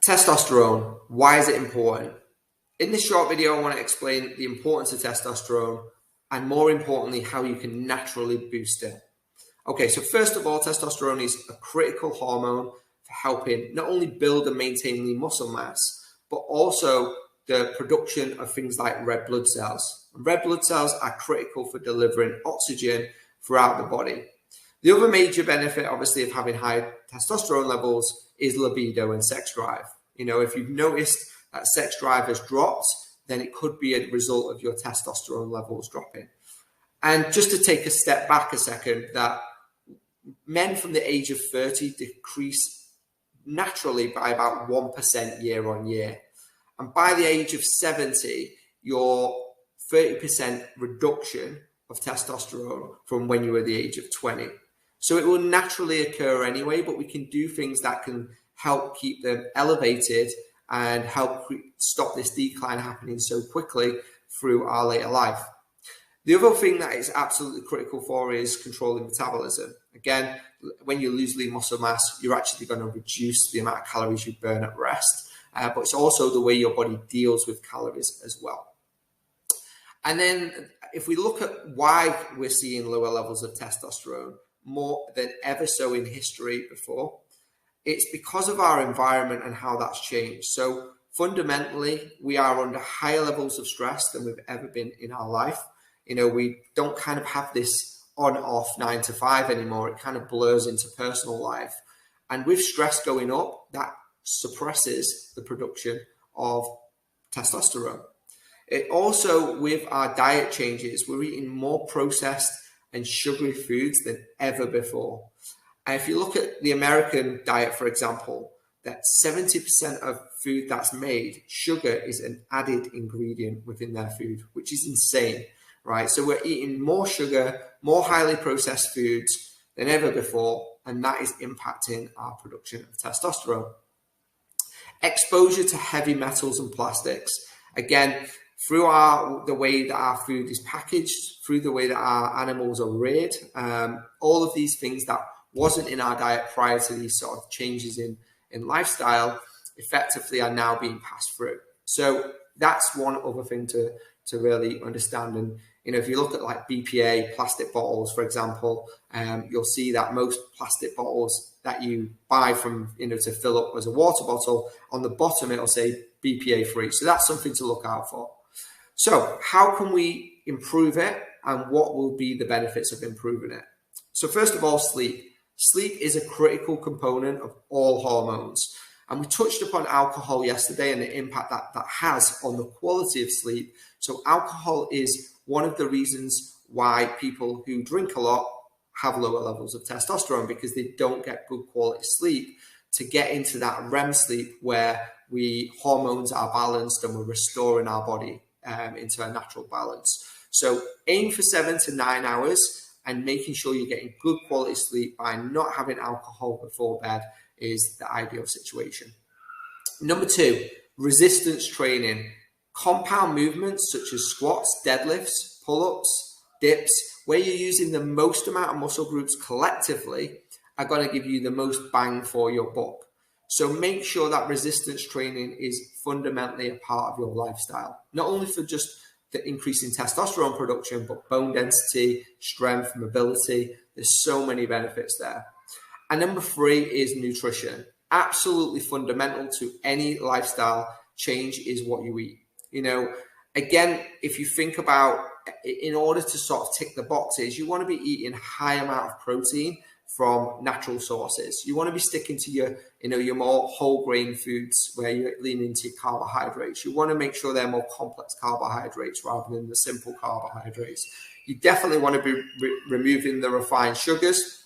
Testosterone, why is it important? In this short video, I want to explain the importance of testosterone and more importantly, how you can naturally boost it. Okay, so first of all, testosterone is a critical hormone for helping not only build and maintain lean muscle mass, but also the production of things like red blood cells. Red blood cells are critical for delivering oxygen throughout the body. The other major benefit, obviously, of having high testosterone levels is libido and sex drive. You know, if you've noticed that sex drive has dropped, then it could be a result of your testosterone levels dropping. And just to take a step back a second, that men from the age of 30 decrease naturally by about 1% year on year. And by the age of 70, your 30% reduction of testosterone from when you were the age of 20. So it will naturally occur anyway, but we can do things that can help keep them elevated and help stop this decline happening so quickly through our later life. The other thing that is absolutely critical for is controlling metabolism. Again, when you lose lean muscle mass, you're actually going to reduce the amount of calories you burn at rest, but it's also the way your body deals with calories as well. And then if we look at why we're seeing lower levels of testosterone more than ever so in history before, it's because of our environment and how that's changed. So fundamentally, we are under higher levels of stress than we've ever been in our life. You know, we don't kind of have this on-off 9 to 5 anymore. It kind of blurs into personal life. And with stress going up, that suppresses the production of testosterone. It also, with our diet changes, we're eating more processed and sugary foods than ever before. And if you look at the American diet, for example, that 70% of food that's made, sugar is an added ingredient within their food, which is insane, right? So we're eating more sugar, more highly processed foods than ever before, and that is impacting our production of testosterone. Exposure to heavy metals and plastics. Again, through the way that our food is packaged, through the way that our animals are reared, all of these things that wasn't in our diet prior to these sort of changes in lifestyle effectively are now being passed through. So that's one other thing to really understand. And, you know, if you look at like BPA plastic bottles, for example, you'll see that most plastic bottles that you buy from, you know, to fill up as a water bottle, on the bottom, it'll say BPA free. So that's something to look out for. So how can we improve it, and what will be the benefits of improving it? So first of all, sleep. Sleep is a critical component of all hormones. And we touched upon alcohol yesterday and the impact that has on the quality of sleep. So alcohol is one of the reasons why people who drink a lot have lower levels of testosterone, because they don't get good quality sleep to get into that REM sleep where hormones are balanced and we're restoring our body into a natural balance. So aim for 7 to 9 hours and making sure you're getting good quality sleep by not having alcohol before bed is the ideal situation. Number 2, resistance training. Compound movements such as squats, deadlifts, pull-ups, dips, where you're using the most amount of muscle groups collectively, are going to give you the most bang for your buck. So make sure that resistance training is fundamentally a part of your lifestyle, not only for just the increase in testosterone production, but bone density, strength, mobility. There's so many benefits there. And number 3 is nutrition. Absolutely fundamental to any lifestyle change is what you eat. You know, again, if you think about, in order to sort of tick the boxes, you want to be eating a high amount of protein from natural sources. You want to be sticking to your more whole grain foods where you're leaning into your carbohydrates. You want to make sure they're more complex carbohydrates rather than the simple carbohydrates. You definitely want to be removing the refined sugars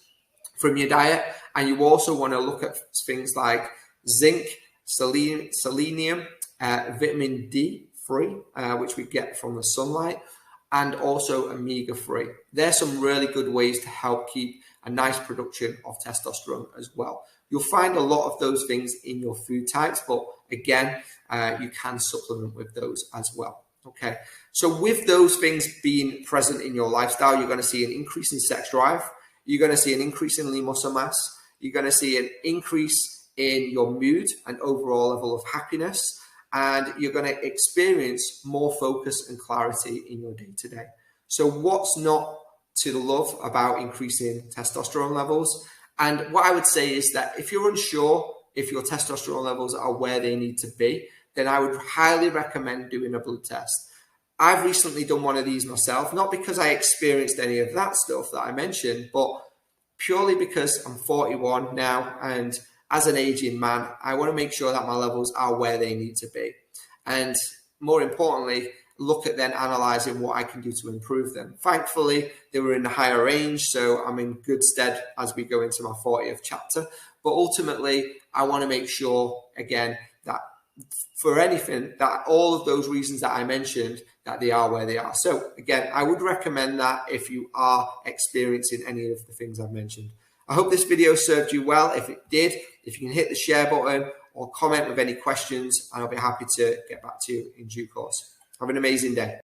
from your diet. And you also want to look at things like zinc, selenium, vitamin D3, which we get from the sunlight, and also omega-3. There's some really good ways to help keep a nice production of testosterone as well. You'll find a lot of those things in your food types, but again, you can supplement with those as well. Okay, so with those things being present in your lifestyle, you're going to see an increase in sex drive. You're going to see an increase in lean muscle mass. You're going to see an increase in your mood and overall level of happiness, and you're going to experience more focus and clarity in your day-to-day. So what's not to love about increasing testosterone levels? And what I would say is that if you're unsure if your testosterone levels are where they need to be, then I would highly recommend doing a blood test. I've recently done one of these myself, not because I experienced any of that stuff that I mentioned, but purely because I'm 41 now, and as an aging man, I want to make sure that my levels are where they need to be. And more importantly, look at then analyzing what I can do to improve them. Thankfully, they were in the higher range, so I'm in good stead as we go into my 40th chapter. But ultimately, I want to make sure, again, that for anything, that all of those reasons that I mentioned, that they are where they are. So again, I would recommend that if you are experiencing any of the things I've mentioned. I hope this video served you well. If it did, if you can hit the share button or comment with any questions, I'll be happy to get back to you in due course. Have an amazing day.